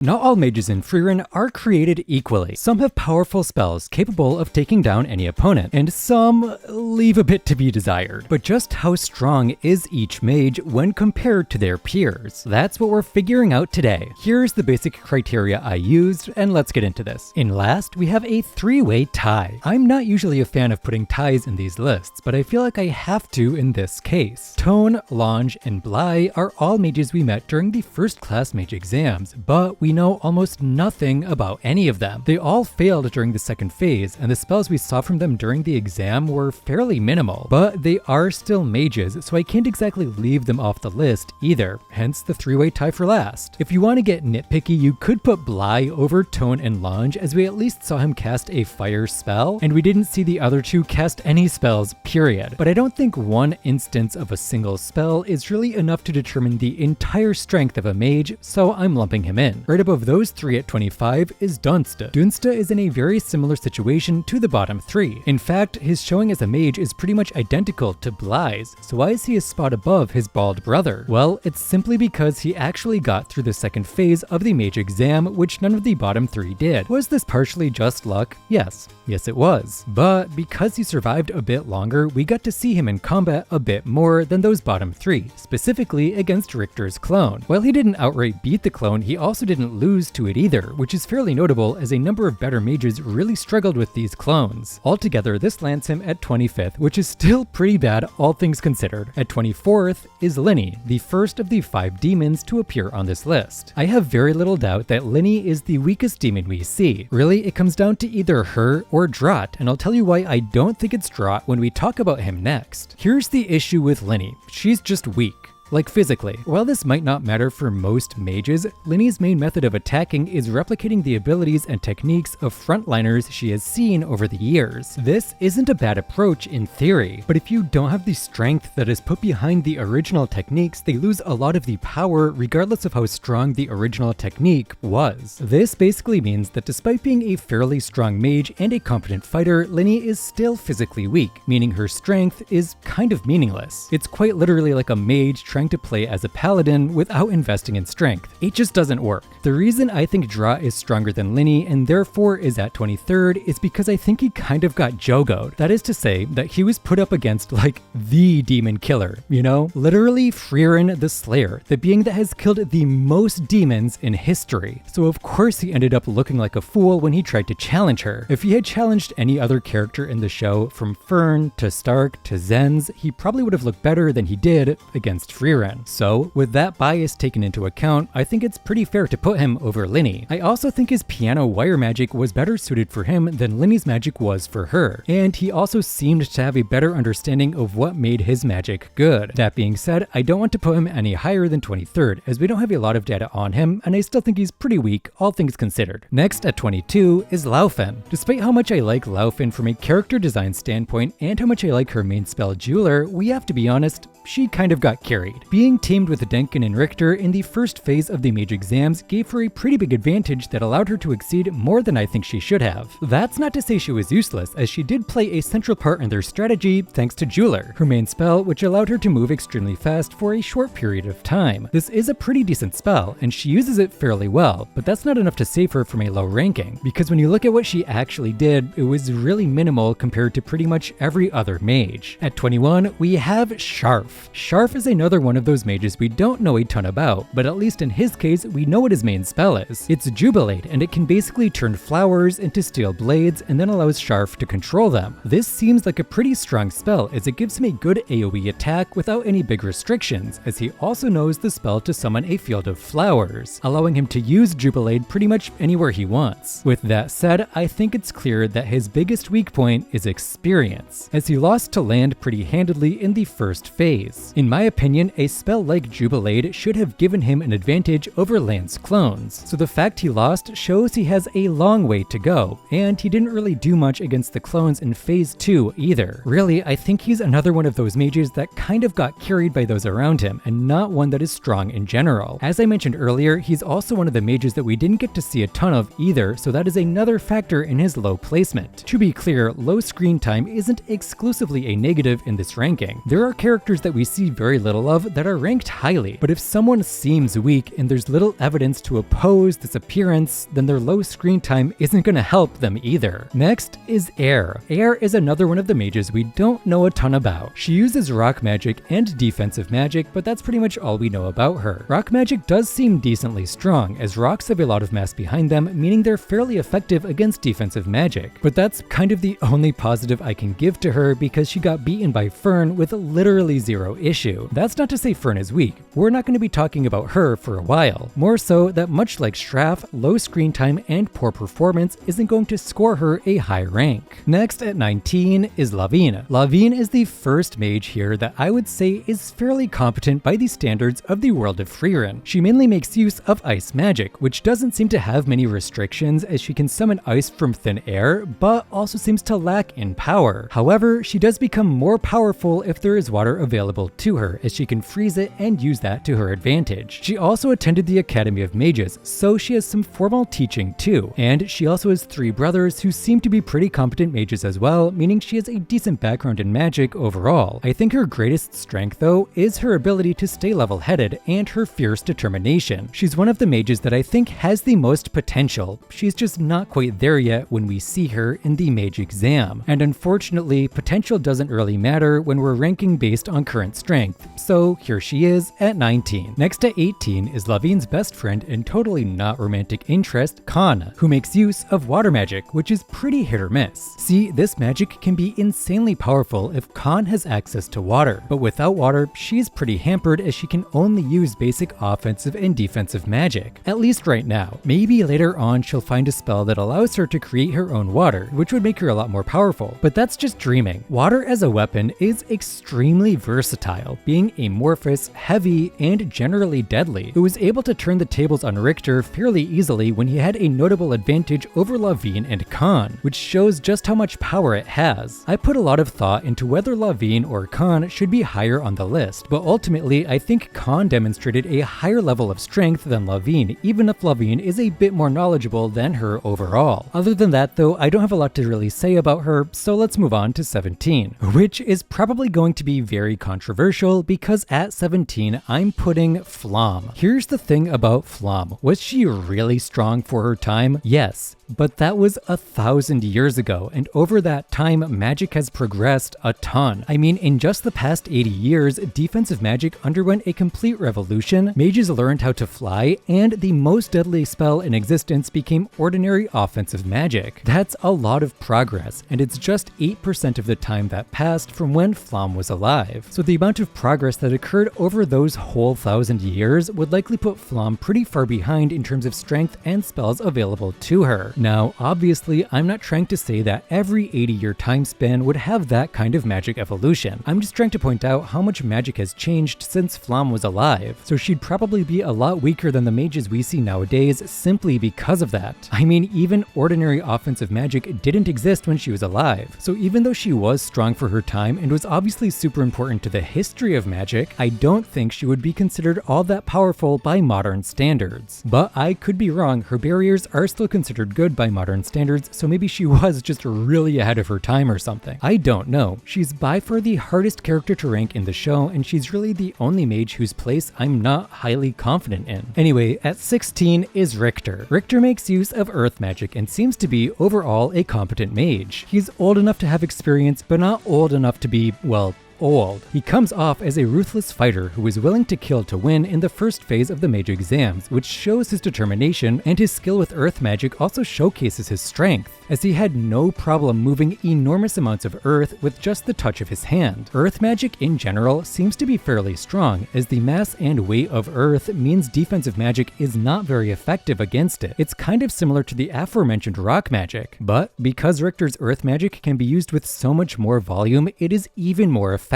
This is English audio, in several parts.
Not all mages in Frieren are created equally. Some have powerful spells capable of taking down any opponent, and some leave a bit to be desired. But just how strong is each mage when compared to their peers? That's what we're figuring out today. Here's the basic criteria I used, and let's get into this. In last, we have a three-way tie. I'm not usually a fan of putting ties in these lists, but I feel like I have to in this case. Tone, Lange, and Bly are all mages we met during the first class mage exams, but we know almost nothing about any of them. They all failed during the second phase, and the spells we saw from them during the exam were fairly minimal, but they are still mages, so I can't exactly leave them off the list either, hence the three-way tie for last. If you want to get nitpicky, you could put Bly over Tone and Lange, as we at least saw him cast a fire spell, and we didn't see the other two cast any spells, period. But I don't think one instance of a single spell is really enough to determine the entire strength of a mage, so I'm lumping him in. Right above those three at 25 is Dunsta. Dunsta is in a very similar situation to the bottom three. In fact, his showing as a mage is pretty much identical to Bly's, so why is he a spot above his bald brother? Well, it's simply because he actually got through the second phase of the mage exam, which none of the bottom three did. Was this partially just luck? Yes. Yes, it was. But because he survived a bit longer, we got to see him in combat a bit more than those bottom three, specifically against Richter's clone. While he didn't outright beat the clone, he also didn't lose to it either, which is fairly notable as a number of better mages really struggled with these clones. Altogether, this lands him at 25th, which is still pretty bad all things considered. At 24th is Linny, the first of the 5 demons to appear on this list. I have very little doubt that Linny is the weakest demon we see. Really, it comes down to either her or Drought, and I'll tell you why I don't think it's Drought when we talk about him next. Here's the issue with Linny. She's just weak. Like physically. While this might not matter for most mages, Linny's main method of attacking is replicating the abilities and techniques of frontliners she has seen over the years. This isn't a bad approach in theory, but if you don't have the strength that is put behind the original techniques, they lose a lot of the power regardless of how strong the original technique was. This basically means that despite being a fairly strong mage and a competent fighter, Linny is still physically weak, meaning her strength is kind of meaningless. It's quite literally like a mage trying to play as a paladin without investing in strength. It just doesn't work. The reason I think Drought is stronger than Linny and therefore is at 23rd is because I think he kind of got Jogoed. That is to say that he was put up against like the demon killer, you know? Literally Frieren the Slayer, the being that has killed the most demons in history. So of course he ended up looking like a fool when he tried to challenge her. If he had challenged any other character in the show, from Fern to Stark to Zenz, he probably would have looked better than he did against Frieren. So, with that bias taken into account, I think it's pretty fair to put him over Linny. I also think his piano wire magic was better suited for him than Linny's magic was for her, and he also seemed to have a better understanding of what made his magic good. That being said, I don't want to put him any higher than 23rd, as we don't have a lot of data on him, and I still think he's pretty weak, all things considered. Next, at 22, is Laufen. Despite how much I like Laufen from a character design standpoint, and how much I like her main spell Jeweler, we have to be honest, she kind of got carried. Being teamed with Denkin and Richter in the first phase of the mage exams gave her a pretty big advantage that allowed her to exceed more than I think she should have. That's not to say she was useless, as she did play a central part in their strategy thanks to Jeweler, her main spell, which allowed her to move extremely fast for a short period of time. This is a pretty decent spell, and she uses it fairly well, but that's not enough to save her from a low ranking, because when you look at what she actually did, it was really minimal compared to pretty much every other mage. At 21, we have Sharf. Sharf is another one of those mages we don't know a ton about, but at least in his case, we know what his main spell is. It's Jubilate, and it can basically turn flowers into steel blades and then allows Sharf to control them. This seems like a pretty strong spell, as it gives him a good AoE attack without any big restrictions, as he also knows the spell to summon a field of flowers, allowing him to use Jubilate pretty much anywhere he wants. With that said, I think it's clear that his biggest weak point is experience, as he lost to land pretty handedly in the first phase. In my opinion, a spell like Jubilate should have given him an advantage over Lance's clones, so the fact he lost shows he has a long way to go, and he didn't really do much against the clones in phase 2 either. Really, I think he's another one of those mages that kind of got carried by those around him, and not one that is strong in general. As I mentioned earlier, he's also one of the mages that we didn't get to see a ton of either, so that is another factor in his low placement. To be clear, low screen time isn't exclusively a negative in this ranking. There are characters that we see very little of of that are ranked highly. But if someone seems weak and there's little evidence to oppose this appearance, then their low screen time isn't going to help them either. Next is Air. Air is another one of the mages we don't know a ton about. She uses rock magic and defensive magic, but that's pretty much all we know about her. Rock magic does seem decently strong, as rocks have a lot of mass behind them, meaning they're fairly effective against defensive magic. But that's kind of the only positive I can give to her, because she got beaten by Frieren with literally zero issue. That's not to say Frieren is weak. We're not going to be talking about her for a while. More so that much like Straff, low screen time and poor performance isn't going to score her a high rank. Next at 19 is Lavigne. Lavigne is the first mage here that I would say is fairly competent by the standards of the world of Frieren. She mainly makes use of ice magic, which doesn't seem to have many restrictions as she can summon ice from thin air, but also seems to lack in power. However, she does become more powerful if there is water available to her, as she can freeze it and use that to her advantage. She also attended the Academy of Mages, so she has some formal teaching too, and she also has 3 brothers who seem to be pretty competent mages as well, meaning she has a decent background in magic overall. I think her greatest strength though is her ability to stay level-headed and her fierce determination. She's one of the mages that I think has the most potential. She's just not quite there yet when we see her in the mage exam. And unfortunately, potential doesn't really matter when we're ranking based on current strength. So here she is at 19. Next at 18 is Lavigne's best friend and totally not romantic interest, Khan, who makes use of water magic, which is pretty hit or miss. See, this magic can be insanely powerful if Khan has access to water, but without water, she's pretty hampered as she can only use basic offensive and defensive magic. At least right now. Maybe later on she'll find a spell that allows her to create her own water, which would make her a lot more powerful, but that's just dreaming. Water as a weapon is extremely versatile, being amorphous, heavy, and generally deadly. It was able to turn the tables on Richter fairly easily when he had a notable advantage over Lavigne and Khan, which shows just how much power it has. I put a lot of thought into whether Lavigne or Khan should be higher on the list, but ultimately I think Khan demonstrated a higher level of strength than Lavigne, even if Lavigne is a bit more knowledgeable than her overall. Other than that though, I don't have a lot to really say about her, so let's move on to 17, which is probably going to be very controversial because at 17 I'm putting Flamme. Here's the thing about Flamme. Was she really strong for her time? Yes. But that was 1,000 years ago, and over that time, magic has progressed a ton. I mean, in just the past 80 years, defensive magic underwent a complete revolution, mages learned how to fly, and the most deadly spell in existence became ordinary offensive magic. That's a lot of progress, and it's just 8% of the time that passed from when Flamme was alive. So the amount of progress that occurred over those whole 1,000 years would likely put Flamme pretty far behind in terms of strength and spells available to her. Now, obviously, I'm not trying to say that every 80-year time span would have that kind of magic evolution. I'm just trying to point out how much magic has changed since Flamme was alive, so she'd probably be a lot weaker than the mages we see nowadays simply because of that. I mean, even ordinary offensive magic didn't exist when she was alive, so even though she was strong for her time and was obviously super important to the history of magic, I don't think she would be considered all that powerful by modern standards. But I could be wrong, her barriers are still considered good by modern standards, so maybe she was just really ahead of her time or something. I don't know. She's by far the hardest character to rank in the show, and she's really the only mage whose place I'm not highly confident in. Anyway, at 16 is Richter. Richter makes use of earth magic and seems to be overall a competent mage. He's old enough to have experience, but not old enough to be, well, old. He comes off as a ruthless fighter who is willing to kill to win in the first phase of the mage exams, which shows his determination, and his skill with earth magic also showcases his strength, as he had no problem moving enormous amounts of earth with just the touch of his hand. Earth magic in general seems to be fairly strong, as the mass and weight of earth means defensive magic is not very effective against it. It's kind of similar to the aforementioned rock magic, but because Richter's earth magic can be used with so much more volume, it is even more effective.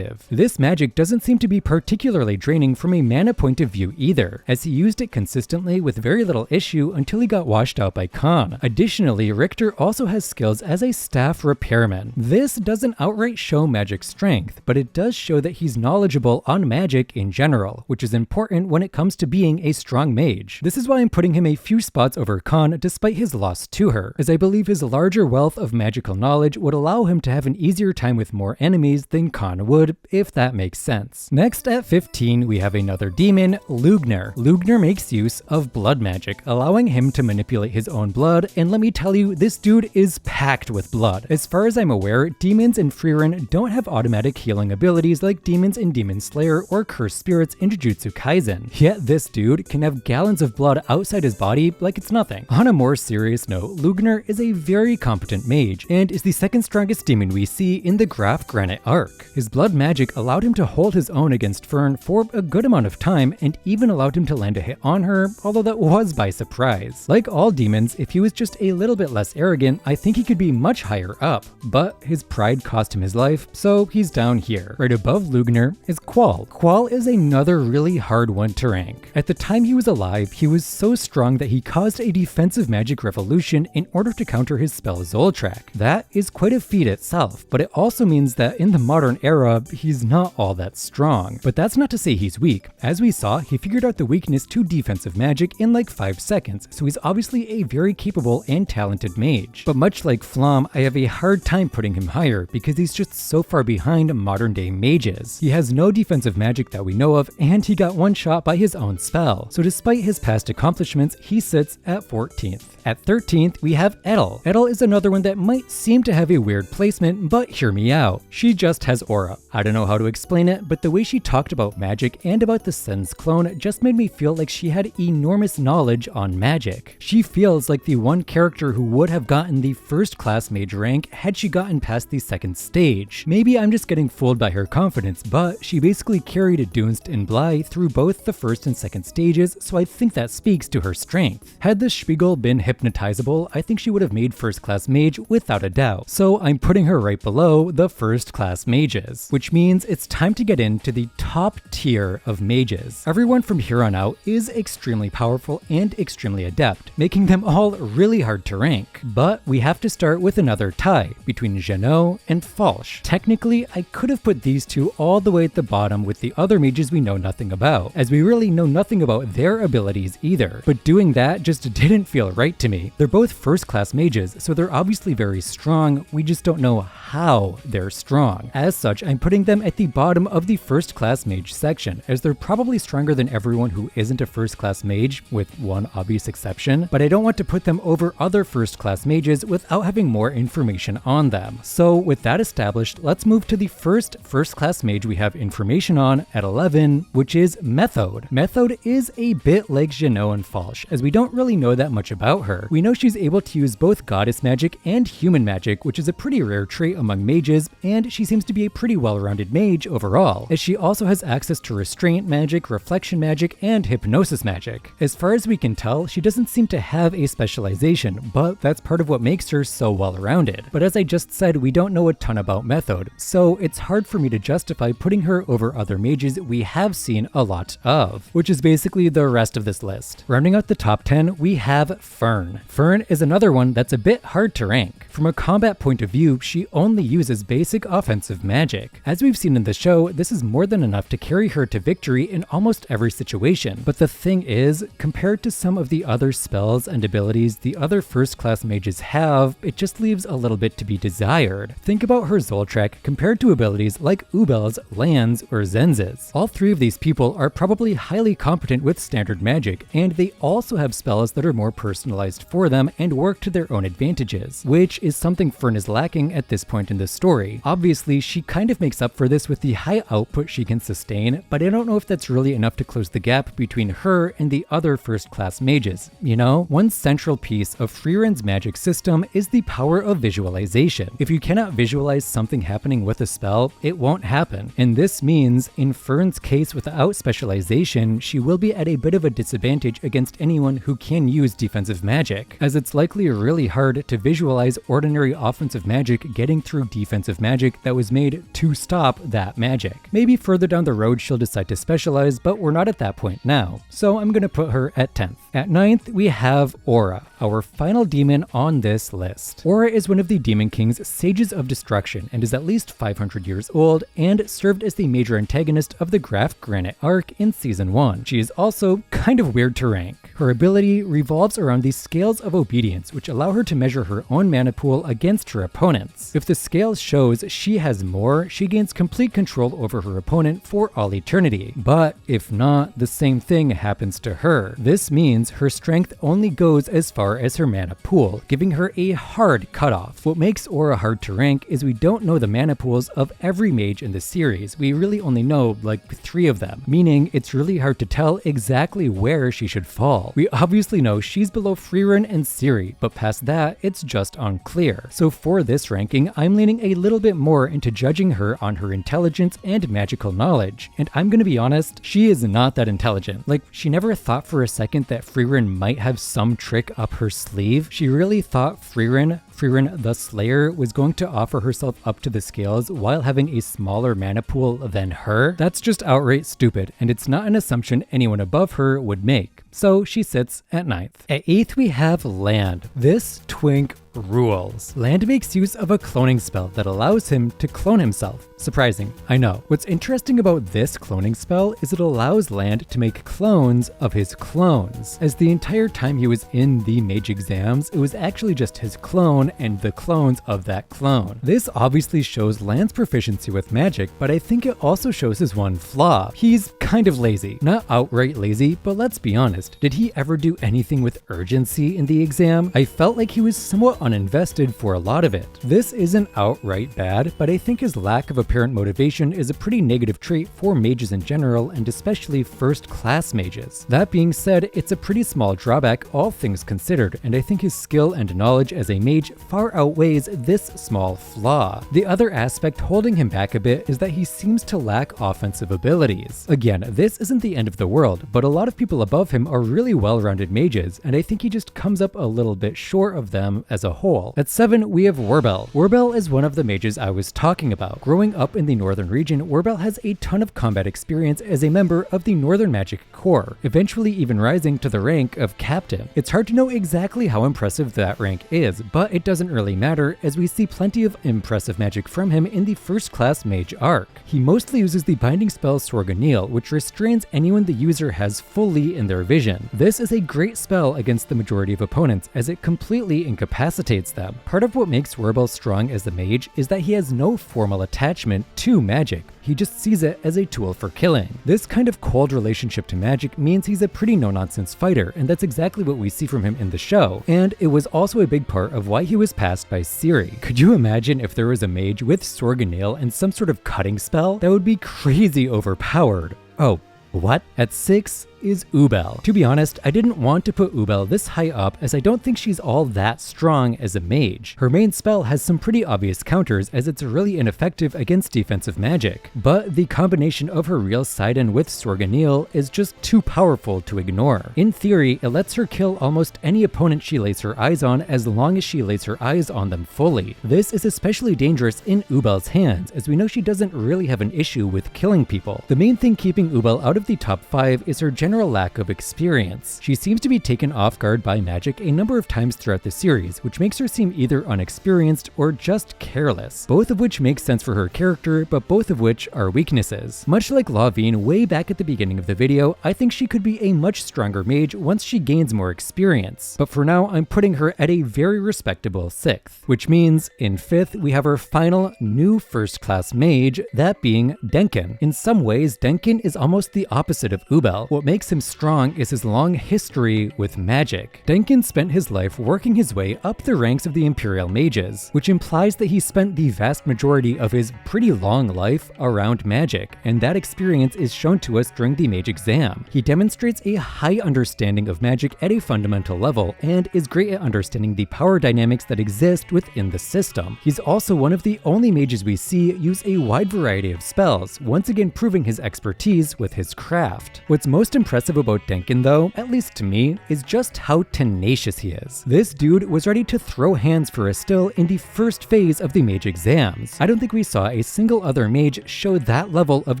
This magic doesn't seem to be particularly draining from a mana point of view either, as he used it consistently with very little issue until he got washed out by Khan. Additionally, Richter also has skills as a staff repairman. This doesn't outright show magic strength, but it does show that he's knowledgeable on magic in general, which is important when it comes to being a strong mage. This is why I'm putting him a few spots over Khan despite his loss to her, as I believe his larger wealth of magical knowledge would allow him to have an easier time with more enemies than Khan on wood, if that makes sense. Next at 15, we have another demon, Lugner. Lugner makes use of blood magic, allowing him to manipulate his own blood, and let me tell you, this dude is packed with blood. As far as I'm aware, demons in Frieren don't have automatic healing abilities like demons in Demon Slayer or cursed spirits in Jujutsu Kaisen. Yet this dude can have gallons of blood outside his body like it's nothing. On a more serious note, Lugner is a very competent mage, and is the second strongest demon we see in the Graf Granite arc. His blood magic allowed him to hold his own against Fern for a good amount of time, and even allowed him to land a hit on her, although that was by surprise. Like all demons, if he was just a little bit less arrogant, I think he could be much higher up, but his pride cost him his life, so he's down here. Right above Lugner is Qual. Qual is another really hard one to rank. At the time he was alive, he was so strong that he caused a defensive magic revolution in order to counter his spell Zoltrak. That is quite a feat itself, but it also means that in the modern era, he's not all that strong. But that's not to say he's weak. As we saw, he figured out the weakness to defensive magic in like 5 seconds, so he's obviously a very capable and talented mage. But much like Flom, I have a hard time putting him higher because he's just so far behind modern day mages. He has no defensive magic that we know of, and he got one shot by his own spell. So despite his past accomplishments, he sits at 14th. At 13th, we have Edel. Edel is another one that might seem to have a weird placement, but hear me out. She just has aura. I don't know how to explain it, but the way she talked about magic and about the Sen's clone just made me feel like she had enormous knowledge on magic. She feels like the one character who would have gotten the first class mage rank had she gotten past the second stage. Maybe I'm just getting fooled by her confidence, but she basically carried Dunst and Bly through both the first and second stages, so I think that speaks to her strength. Had the Spiegel been hypnotizable, I think she would have made first class mage without a doubt, so I'm putting her right below the first class mages, which means it's time to get into the top tier of mages. Everyone from here on out is extremely powerful and extremely adept, making them all really hard to rank. But we have to start with another tie between Jeannot and Falche. Technically, I could have put these two all the way at the bottom with the other mages we know nothing about, as we really know nothing about their abilities either. But doing that just didn't feel right to me. They're both first class mages, so they're obviously very strong, we just don't know how they're strong. As such, I'm putting them at the bottom of the first class mage section, as they're probably stronger than everyone who isn't a first class mage, with one obvious exception, but I don't want to put them over other first class mages without having more information on them. So with that established, let's move to the first class mage we have information on at 11, which is Methode. Methode is a bit like Jeannot and Falche, as we don't really know that much about her. We know she's able to use both goddess magic and human magic, which is a pretty rare trait among mages, and she seems to be a pretty well-rounded mage overall, as she also has access to restraint magic, reflection magic, and hypnosis magic. As far as we can tell, she doesn't seem to have a specialization, but that's part of what makes her so well-rounded. But as I just said, we don't know a ton about Methode, so it's hard for me to justify putting her over other mages we have seen a lot of, which is basically the rest of this list. Rounding out the top 10, we have Fern. Fern is another one that's a bit hard to rank. From a combat point of view, she only uses basic offensive magic. As we've seen in the show, this is more than enough to carry her to victory in almost every situation. But the thing is, compared to some of the other spells and abilities the other first class mages have, it just leaves a little bit to be desired. Think about her Zoltrak compared to abilities like Ubel's, Lan's, or Zenz's. All three of these people are probably highly competent with standard magic, and they also have spells that are more personalized for them and work to their own advantages, which is something Fern is lacking at this point in the story. Obviously, she kind of makes up for this with the high output she can sustain, but I don't know if that's really enough to close the gap between her and the other first class mages, you know? One central piece of Frieren's magic system is the power of visualization. If you cannot visualize something happening with a spell, it won't happen. And this means, in Fern's case without specialization, she will be at a bit of a disadvantage against anyone who can use defensive magic, as it's likely really hard to visualize ordinary offensive magic getting through defensive magic that was made to stop that magic. Maybe further down the road she'll decide to specialize, but we're not at that point now, so I'm gonna put her at 10th. At 9th, we have Aura, our final demon on this list. Aura is one of the Demon King's Sages of Destruction and is at least 500 years old and served as the major antagonist of the Graf Granite arc in Season 1. She is also kind of weird to rank. Her ability revolves around the Scales of Obedience, which allow her to measure her own mana pool against her opponents. If the scale shows she has more, she gains complete control over her opponent for all eternity. But if not, the same thing happens to her. This means her strength only goes as far as her mana pool, giving her a hard cutoff. What makes Aura hard to rank is we don't know the mana pools of every mage in the series. We really only know like 3 of them, meaning it's really hard to tell exactly where she should fall. We obviously know she's below Frieren and Ciri, but past that, it's just unclear. So for this ranking, I'm leaning a little bit more into judging her on her intelligence and magical knowledge. And I'm gonna be honest, she is not that intelligent. Like, she never thought for a second that Frieren might have some trick up her sleeve. She really thought Frieren the Slayer was going to offer herself up to the scales while having a smaller mana pool than her. That's just outright stupid, and it's not an assumption anyone above her would make. So she sits at 9th. At 8th we have Land. This twink rules. Land makes use of a cloning spell that allows him to clone himself. Surprising, I know. What's interesting about this cloning spell is it allows Land to make clones of his clones. As the entire time he was in the mage exams, it was actually just his clone and the clones of that clone. This obviously shows Land's proficiency with magic, but I think it also shows his one flaw. He's kind of lazy. Not outright lazy, but let's be honest. Did he ever do anything with urgency in the exam? I felt like he was somewhat uninvested for a lot of it. This isn't outright bad, but I think his lack of apparent motivation is a pretty negative trait for mages in general, and especially first-class mages. That being said, it's a pretty small drawback all things considered, and I think his skill and knowledge as a mage far outweighs this small flaw. The other aspect holding him back a bit is that he seems to lack offensive abilities. Again, this isn't the end of the world, but a lot of people above him are really well-rounded mages, and I think he just comes up a little bit short of them as a whole. At 7, we have Warbel. Warbel is one of the mages I was talking about. Growing up in the northern region, Warbel has a ton of combat experience as a member of the Northern Magic Corps, eventually even rising to the rank of captain. It's hard to know exactly how impressive that rank is, but it doesn't really matter as we see plenty of impressive magic from him in the first-class mage arc. He mostly uses the binding spell Sorganil, which restrains anyone the user has fully in their vision. This is a great spell against the majority of opponents as it completely incapacitates them. Part of what makes Warbel strong as a mage is that he has no formal attachment to magic. He just sees it as a tool for killing. This kind of cold relationship to magic means he's a pretty no-nonsense fighter, and that's exactly what we see from him in the show, and it was also a big part of why he was passed by Ciri. Could you imagine if there was a mage with Sorganil and some sort of cutting spell? That would be crazy overpowered. Oh, what? At 6 is Ubel. To be honest, I didn't want to put Ubel this high up as I don't think she's all that strong as a mage. Her main spell has some pretty obvious counters as it's really ineffective against defensive magic, but the combination of her real Sidon with Sorganil is just too powerful to ignore. In theory, it lets her kill almost any opponent she lays her eyes on as long as she lays her eyes on them fully. This is especially dangerous in Ubel's hands as we know she doesn't really have an issue with killing people. The main thing keeping Ubel out of the top 5 is her general lack of experience. She seems to be taken off guard by magic a number of times throughout the series, which makes her seem either unexperienced or just careless, both of which make sense for her character, but both of which are weaknesses. Much like Lavigne way back at the beginning of the video, I think she could be a much stronger mage once she gains more experience, but for now I'm putting her at a very respectable 6th, which means in 5th we have our final new first-class mage, that being Denkin. In some ways, Denkin is almost the opposite of Ubel. What makes him strong is his long history with magic. Denkin spent his life working his way up the ranks of the Imperial Mages, which implies that he spent the vast majority of his pretty long life around magic, and that experience is shown to us during the mage exam. He demonstrates a high understanding of magic at a fundamental level, and is great at understanding the power dynamics that exist within the system. He's also one of the only mages we see use a wide variety of spells, once again proving his expertise with his craft. What's most impressive about Denkin though, at least to me, is just how tenacious he is. This dude was ready to throw hands for a still in the first phase of the mage exams. I don't think we saw a single other mage show that level of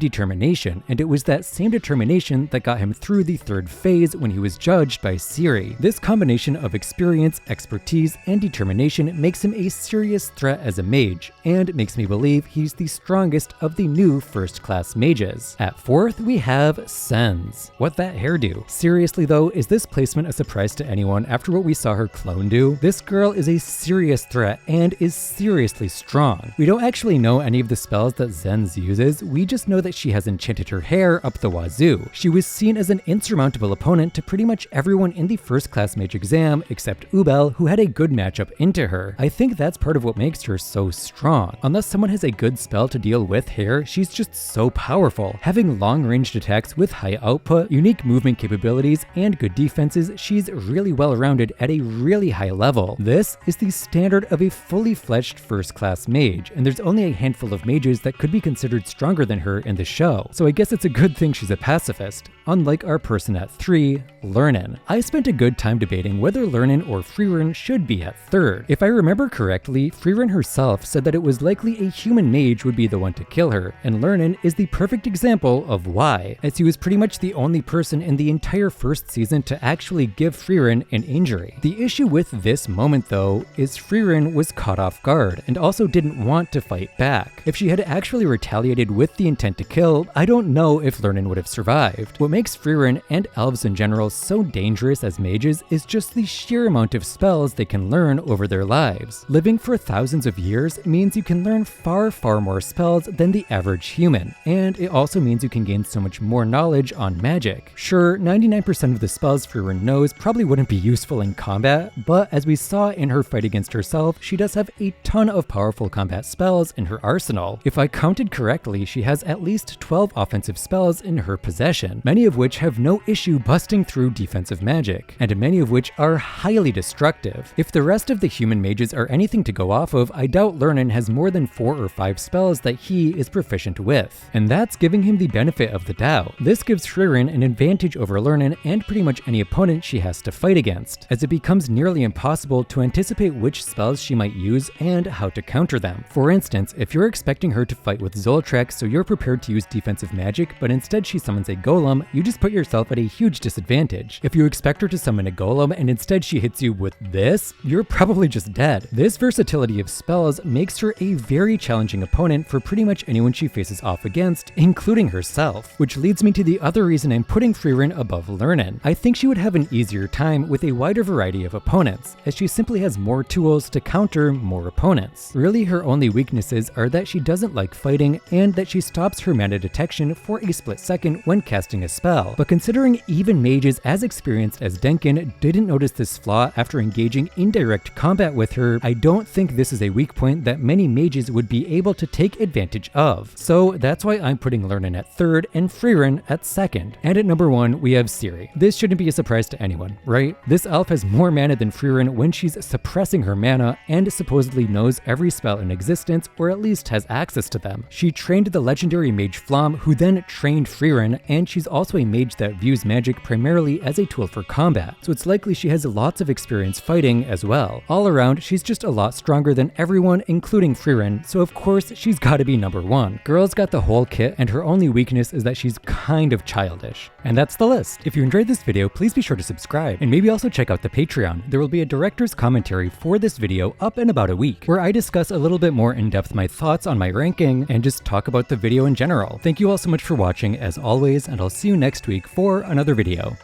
determination, and it was that same determination that got him through the 3rd phase when he was judged by Ciri. This combination of experience, expertise, and determination makes him a serious threat as a mage, and makes me believe he's the strongest of the new first-class mages. At 4th, we have have Sen's. What that hairdo? Seriously though, is this placement a surprise to anyone after what we saw her clone do? This girl is a serious threat and is seriously strong. We don't actually know any of the spells that Sen's uses, we just know that she has enchanted her hair up the wazoo. She was seen as an insurmountable opponent to pretty much everyone in the first class mage exam except Ubel, who had a good matchup into her. I think that's part of what makes her so strong. Unless someone has a good spell to deal with hair, she's just so powerful. Having long-ranged attacks with high output, unique movement capabilities, and good defenses, she's really well-rounded at a really high level. This is the standard of a fully fledged first-class mage, and there's only a handful of mages that could be considered stronger than her in the show, so I guess it's a good thing she's a pacifist. Unlike our person at 3, Lernen. I spent a good time debating whether Lernen or Frieren should be at 3rd. If I remember correctly, Frieren herself said that it was likely a human mage would be the one to kill her, and Lernen is the perfect example of why, as he was pretty much the only person in the entire first season to actually give Frieren an injury. The issue with this moment though is Frieren was caught off guard and also didn't want to fight back. If she had actually retaliated with the intent to kill, I don't know if Lernen would have survived. What makes Frieren and elves in general so dangerous as mages is just the sheer amount of spells they can learn over their lives. Living for thousands of years means you can learn far more spells than the average human, and it also means you can gain so much more knowledge on magic. Sure, 99% of the spells Frieren knows probably wouldn't be useful in combat, but as we saw in her fight against herself, she does have a ton of powerful combat spells in her arsenal. If I counted correctly, she has at least 12 offensive spells in her possession, many of which have no issue busting through defensive magic, and many of which are highly destructive. If the rest of the human mages are anything to go off of, I doubt Lernen has more than 4 or 5 spells that he is proficient with, and that's giving him the benefit of the doubt. This gives Frieren an advantage over Lernen and pretty much any opponent she has to fight against, as it becomes nearly impossible to anticipate which spells she might use and how to counter them. For instance, if you're expecting her to fight with Zoltrek so you're prepared to use defensive magic, but instead she summons a golem, you just put yourself at a huge disadvantage. If you expect her to summon a golem and instead she hits you with this, you're probably just dead. This versatility of spells makes her a very challenging opponent for pretty much anyone she faces off against, including herself. Which leads me to the other reason I'm putting Frieren above Lernen. I think she would have an easier time with a wider variety of opponents, as she simply has more tools to counter more opponents. Really, her only weaknesses are that she doesn't like fighting and that she stops her mana detection for a split second when casting a spell. But considering even mages as experienced as Denkin didn't notice this flaw after engaging in direct combat with her, I don't think this is a weak point that many mages would be able to take advantage of. So that's why I'm putting Lernen at 3rd and Frieren at 2nd. And at number 1, we have Ciri. This shouldn't be a surprise to anyone, right? This elf has more mana than Frieren when she's suppressing her mana and supposedly knows every spell in existence, or at least has access to them. She trained the legendary mage Flam, who then trained Frieren, and she's also a mage that views magic primarily as a tool for combat, so it's likely she has lots of experience fighting as well. All around, she's just a lot stronger than everyone, including Frieren, so of course she's gotta be number 1. Girl's got the whole kit, and her only weakness is that she's kind of childish. And that's the list. If you enjoyed this video, please be sure to subscribe, and maybe also check out the Patreon. There will be a director's commentary for this video up in about a week, where I discuss a little bit more in depth my thoughts on my ranking and just talk about the video in general. Thank you all so much for watching as always, and I'll see you next week for another video.